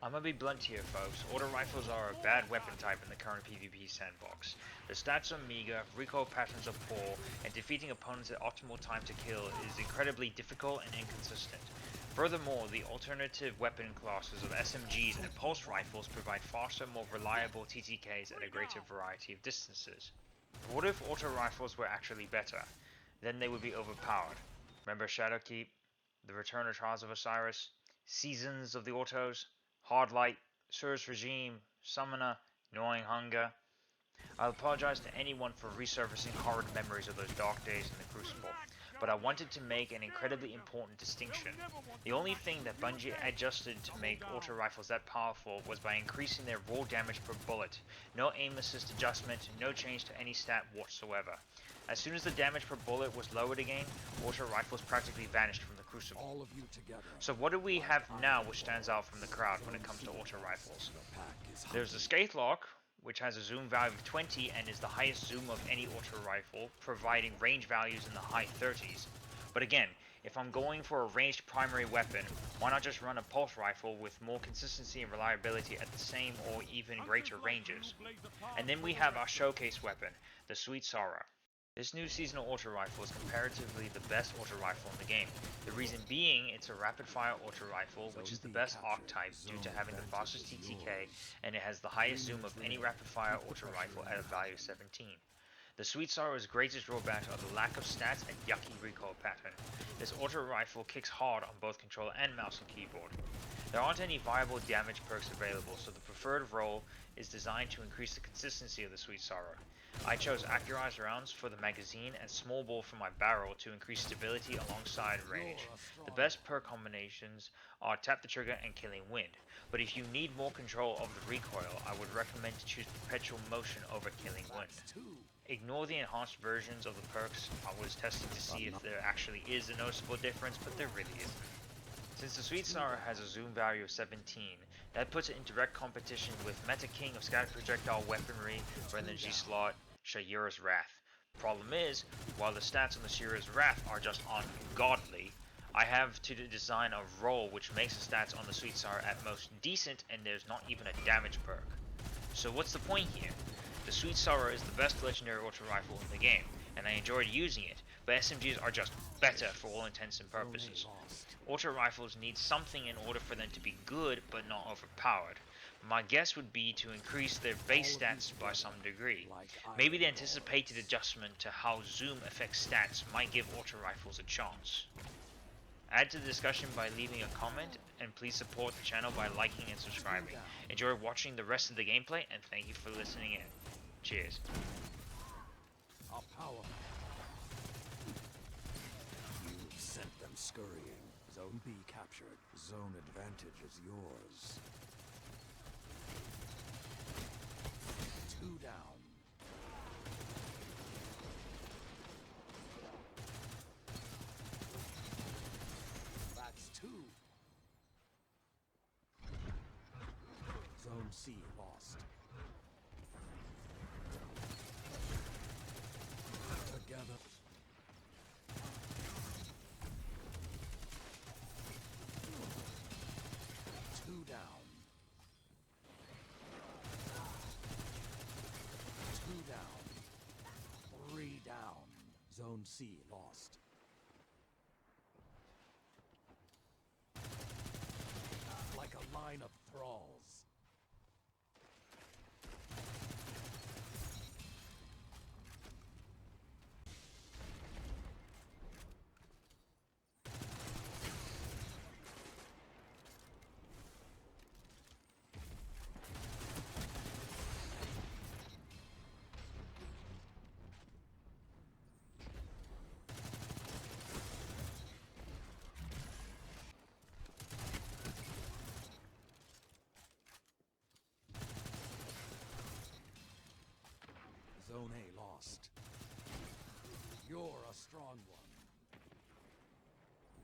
I'm gonna be blunt here, folks. Auto rifles are a bad weapon type in the current PvP sandbox. The stats are meager, recoil patterns are poor, and defeating opponents at optimal time to kill is incredibly difficult and inconsistent. Furthermore, the alternative weapon classes of SMGs and pulse rifles provide faster, more reliable TTKs at a greater variety of distances. But what if auto rifles were actually better? Then they would be overpowered. Remember Shadowkeep, the Return of Trials of Osiris, Seasons of the Autos, Hard Light, Surge Regime, Summoner, Gnawing Hunger. I apologize to anyone for resurfacing horrid memories of those dark days in the Crucible, but I wanted to make an incredibly important distinction. The only thing that Bungie adjusted to make auto rifles that powerful was by increasing their raw damage per bullet. No aim assist adjustment, no change to any stat whatsoever. As soon as the damage per bullet was lowered again, auto rifles practically vanished from the Crucible. All of you together. So what do we have now which stands out from the crowd when it comes to auto rifles? There's the Skatelock, which has a zoom value of 20 and is the highest zoom of any auto rifle, providing range values in the high 30s. But again, if I'm going for a ranged primary weapon, why not just run a pulse rifle with more consistency and reliability at the same or even greater ranges? And then we have our showcase weapon, the Sweet Sorrow. This new seasonal auto rifle is comparatively the best auto rifle in the game. The reason being, it's a rapid-fire auto rifle, which is the best archetype due to having the fastest TTK, and it has the highest zoom of any rapid-fire auto rifle at a value of 17. The Sweet Sorrow's greatest drawbacks are the lack of stats and yucky recoil pattern. This auto rifle kicks hard on both controller and mouse and keyboard. There aren't any viable damage perks available, so the preferred role is designed to increase the consistency of the Sweet Sorrow. I chose Accurized rounds for the magazine and Smallbore for my barrel to increase stability alongside range. The best perk combinations are Tap the Trigger and Killing Wind, but if you need more control of the recoil, I would recommend to choose Perpetual Motion over Killing Wind. Ignore the enhanced versions of the perks. I was testing to see if there actually is a noticeable difference, but there really isn't. Since the Sweet Sorrow has a zoom value of 17, that puts it in direct competition with Meta King of Scattered Projectile Weaponry, Energy Slot, Shayura's Wrath. Problem is, while the stats on the Shayura's Wrath are just ungodly, I have to design a role which makes the stats on the Sweet Sorrow at most decent, and there's not even a damage perk. So what's the point here? The Sweet Sorrow is the best legendary auto rifle in the game, and I enjoyed using it, but SMGs are just better for all intents and purposes. Auto rifles need something in order for them to be good, but not overpowered. My guess would be to increase their base stats by some degree. Maybe the anticipated adjustment to how zoom affects stats might give auto rifles a chance. Add to the discussion by leaving a comment, and please support the channel by liking and subscribing. Enjoy watching the rest of the gameplay, and thank you for listening in. Cheers. Our power. You sent them scurrying. Zone B captured. Zone advantage is yours. 2 down. That's 2. Zone C lost. Together. Two down. 2 down. 3 down. Zone C lost. Like a line of thralls. Zone A lost. You're a strong one.